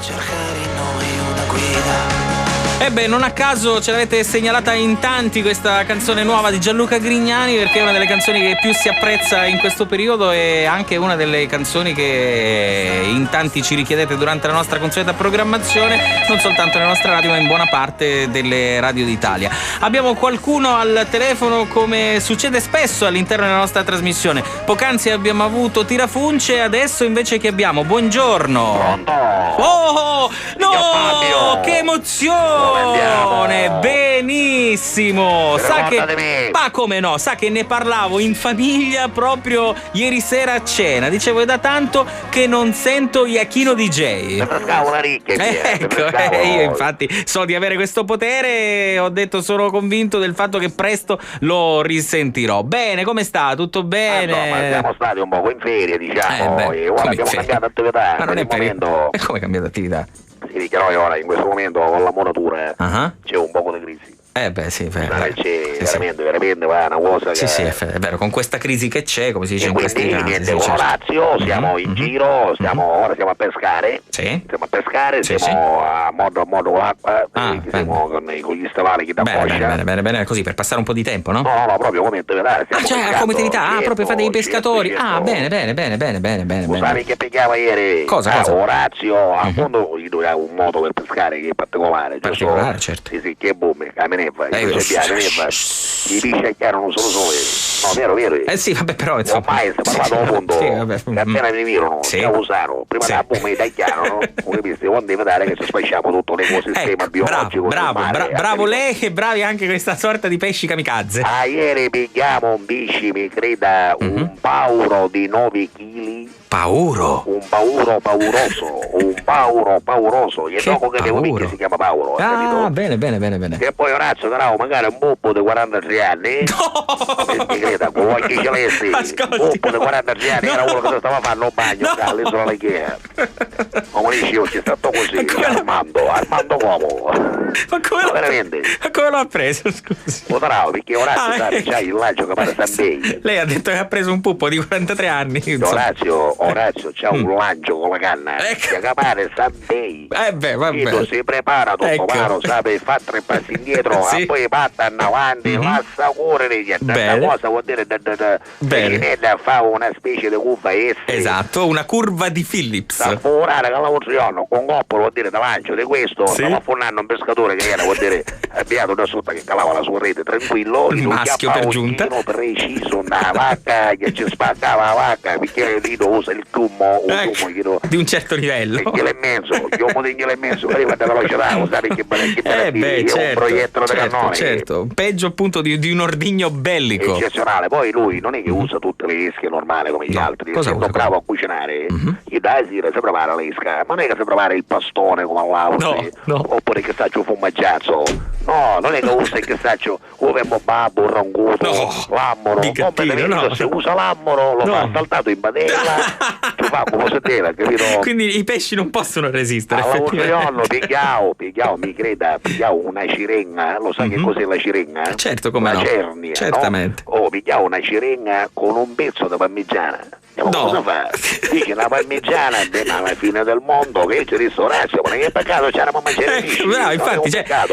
cercare in noi una guida. Non a caso ce l'avete segnalata in tanti questa canzone nuova di Gianluca Grignani, perché è una delle canzoni che più si apprezza in questo periodo e anche una delle canzoni che in tanti ci richiedete durante la nostra consueta programmazione, non soltanto nella nostra radio ma in buona parte delle radio d'Italia. Abbiamo qualcuno al telefono, come succede spesso all'interno della nostra trasmissione. Poc'anzi abbiamo avuto Tirafunce, adesso invece che abbiamo? Buongiorno. Pronto? Oh no, Fabio. che emozione! Benissimo. Sa che, ma come no, sa che ne parlavo in famiglia proprio ieri sera a cena. Dicevo, è da tanto che non sento Iachino DJ. Mi pescavo una ricchia. Ecco, io infatti so di avere questo potere e ho detto, sono convinto del fatto che presto lo risentirò. Bene, come sta? Tutto bene? No, ma siamo stati un po' in ferie, diciamo, e ora abbiamo cambiato attività. Ma non è momento... come cambiato attività? Sì, che noi ora in questo momento con la muratura c'è un po' di crisi. Sì, c'è veramente va una cosa che... Sì, è vero, con questa crisi che c'è, come si dice in questi casi. Niente, con Orazio siamo in giro, ora siamo a pescare. Sì. Siamo a pescare, siamo a modo con l'acqua, siamo con gli stivali che da coscia. Bene, così per passare un po' di tempo, no? No, proprio come attività. Come attività, proprio fate i pescatori. Bene. Sai che pigliava ieri? Cosa? Orazio, appunto, gli doveva un modo per pescare che è particolare. Certo. Sì, che boom, i pesci chiaro non sono no, vero. Sì, vabbè, però insomma. Ormai si è parlato al mondo. Che appena mi virono, già usarono. Prima da boom è chiaro, no? Come visto, quando deve dare che ci spacciamo tutto l'ecosistema biologico. Bravo lei e bravi anche questa sorta di pesci kamikaze. Ieri pigliamo un pesce, mi creda, un pauro di 9 kg. Pauro? Un pauro pauroso. Gli gioco che devo dire si chiama pauro. Bene. E poi Orazio darà magari un bubbo di 43 anni. No! Mi creda, con occhi celesti. Un bubbo di 43 anni, era uno che stava facendo un bagno all'isola Lechea. Come dici io, ci è stato così, Armando Uomo. Ma come l'ha preso, scusi? Potrà, perché Orazio c'ha il lancio che pare San. Lei ha detto che ha preso un puppo di 43 anni. Orazio c'ha un lancio con la canna che pare San. Vabbè. Si prepara tutto paro, sape, fa 3 passi indietro, e poi patta in avanti, lascia correre, questa cosa vuol dire fa una specie di curva S. Esatto, una curva di Phillips. Da lavorare con la Utriano, con Coppo vuol dire davanti di questo, stava affondando un pescatore che era, vuol dire abbiato da sotto che calava la sua rete tranquillo, il maschio per giunta preciso, una vacca che ci spaccava la vacca, perché lì usa il tumo di un certo livello, gli uomo di mezzo arriva da velocità, usare che è un proiettile da cannone, certo, peggio appunto di un ordigno bellico eccezionale. Poi lui non è che usa tutte le esche normali come gli altri, essendo bravo a cucinare, gli dà sera si prepara l'esca, ma non è che si prepara il pastone come all'altro, oppure che faccio fumaggiazzo, no, non è che usa che faccio uve babbo, ranguto, l'ammoro, se usa l'ammoro lo fa saltato in padella, tu fa come si deve, capito? Quindi i pesci non possono resistere. Allora pigliavo, mi creda, pigliavo una cirenga, lo sa che cos'è la cirenga? Certo, come la no. cernia, certamente. No? Pigliavo una cirenga con un pezzo di parmigiana. Cosa fa? Dice la parmigiana alla fine del mondo, che c'è ristorazione, ma che peccato c'eravamo a mangiare infatti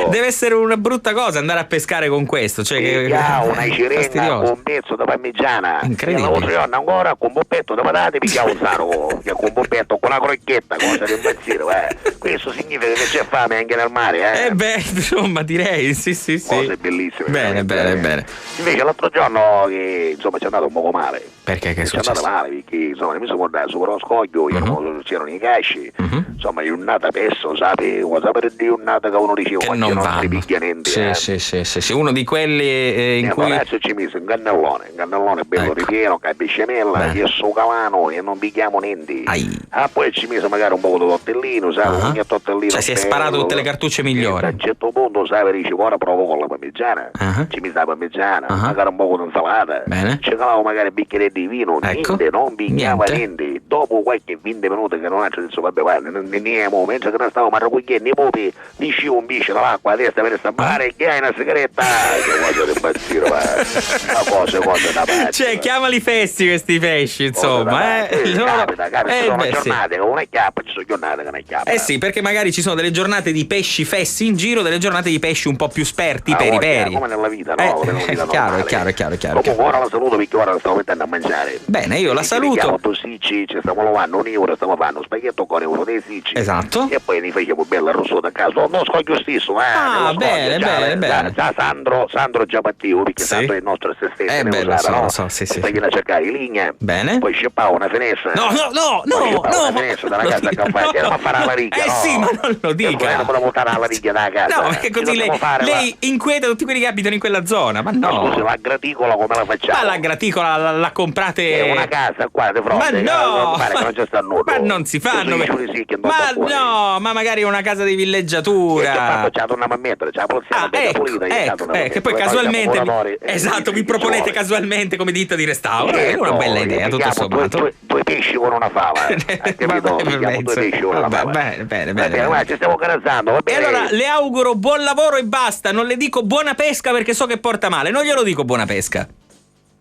deve essere una brutta cosa andare a pescare con questo, pigliavo una cirenga con un pezzo di parmigiana, incredibile, ancora con un boppetto di patate, pigliavo un sano con un boppetto con la crocchetta, cosa di impazzire, questo significa che c'è fame anche nel mare, insomma direi, sì. Cose bellissime. Bene. Invece l'altro giorno che insomma ci è andato un poco male. Perché che è successo? Ci è andato male perché insomma mi sono guardato sopra lo scoglio, c'erano i casci, insomma è un'ata pesso, cosa per dire un'ata che uno diceva che non vanno. Sì, uno di quelli in cui adesso ci mise un cannellone bello ripieno, biscemella, che calano e non picchiamo niente. Poi ci mise magari un po' di tortellino, un tortellino, cioè si è sparato tutte le cartucce migliori. A un certo punto dice ora provo con la parmigiana, ci mise la parmigiana, magari un po' di insalata, ci calavo magari bicchiere di vino, niente, non bignava niente. Dopo qualche 20 minuti che non ha detto, vabbè, guarda, non andiamo, mentre che non stavo marracugliando i popi, disci un bisce dall'acqua a testa per stampare, che hai una sigaretta? Che voglio di impazzire, ma cose da parte. Cioè, chiamali festi questi pesci, insomma. Capita, sono giornate che non è chiappa, ci sono giornate che non è chiappa. Sì, perché magari ci sono delle giornate di pesci fessi in giro, delle giornate di pesci un po' più sperti, peri. Come nella vita, no? Come nella vita è chiaro. Comunque ora la saluto perché ora la stavo mettendo a mangiare. Bene, io la saluto. Chiamo Tosicci, ci stiamo lavando un euro, stiamo facendo spaghetto con euro dei sicci. Esatto. E poi ne facciamo bella rossota a caso. Non scoglio stesso, bene. Già Sandro già battivo, perché Sandro è il nostro assistente. Lo so, sì. Poi viene a cercare in linea. Bene. Poi sceppava una finestra. No. Una finestra dalla casa a campagna. Andiamo a fare la rigga. Sì, ma non lo dica. Non possiamo portare alla rigga dalla casa. No, perché così lei inquieta tutti quelli che abitano in quella zona. Ma no. Scusi, la graticola come la facciamo? Ma la graticola la comprate. È una casa qua di fronte. Ma no! Che non c'è sta nulla. Ma non si fanno. Ma magari una casa di villeggiatura. C'è una mammetta, c'è la polizia pulita. Che poi casualmente. Esatto, vi proponete casualmente come ditta di restauro. È una bella idea, tutto sommato. Due pesci con una fava. Capito? Due pesci con una fava. Bene. Guarda, ci stiamo corazzando. E allora le auguro buon lavoro e basta. Non le dico buona pesca perché so che porta male. Non glielo dico buona pesca.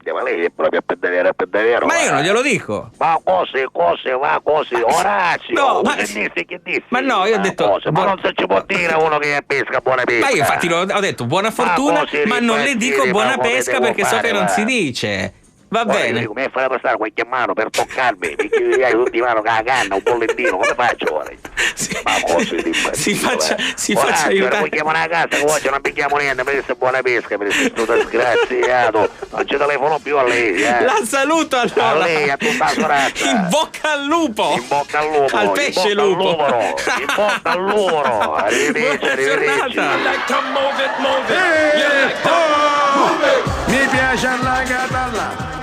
Ma lei è proprio a pedavero. Ma io non glielo dico. Ma cose, Orazio. No, ma che dissi? Ma no, io ho detto. Ma non si può dire uno che pesca buona pesca. Ma io infatti ho detto buona fortuna, ma non le dico buona pesca perché so che non si dice. Va bene. Come fai a passare qualche mano per toccarmi? Perché hai tutti in mano con la canna, un bollettino, come faccio ora? Ma si faccia aiutare. Poi chiamo una casa che oggi non picchiamo niente per questa buona pesca, per questo disgraziato. Non ci telefono più a lei. La saluto allora. A lei, a tutta la sorella. In bocca al lupo. In bocca al lupo. Al pesce lupo. In bocca al lupo. Arrivederci. Mi piace la catalla.